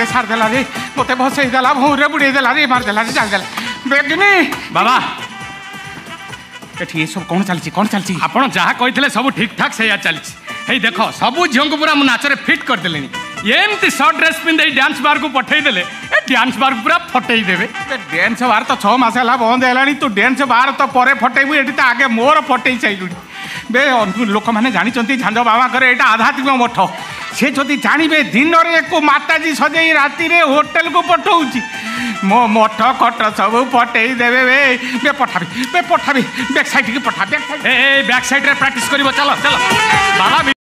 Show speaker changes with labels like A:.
A: रे सारदेला रे मते भसई देला भौरे बुड़े देला रे मार देला रे जाल देला बेगिनी
B: बाबा
A: एठी सब कोन चलची
B: आपण जहाँ कही सब ठीक ठाक से चलती हे देख सबू झील को पूरा नाचरे फिट करदे एमती सर्ट ड्रेस पिंधे डांस बार को पठेदेले डांस बार को पूरा फटई देवे
A: डांस बार तो 6 मास है बंद है तू डांस बार तो पर फटेबू ये तो आगे मोर फटई चाहिए बे लोक मैंने जानी झांझ बाबा करे यहाँ आध्यात्मिक मठ सी जदि जानवे दिन को माताजी सजे राति होटेल को पठाऊँ मो मठ खट सब पटई देवे बे पठाबी बैक साइड की पठा बैक साइड
B: रे प्रैक्टिस कर चलो चलो बाबा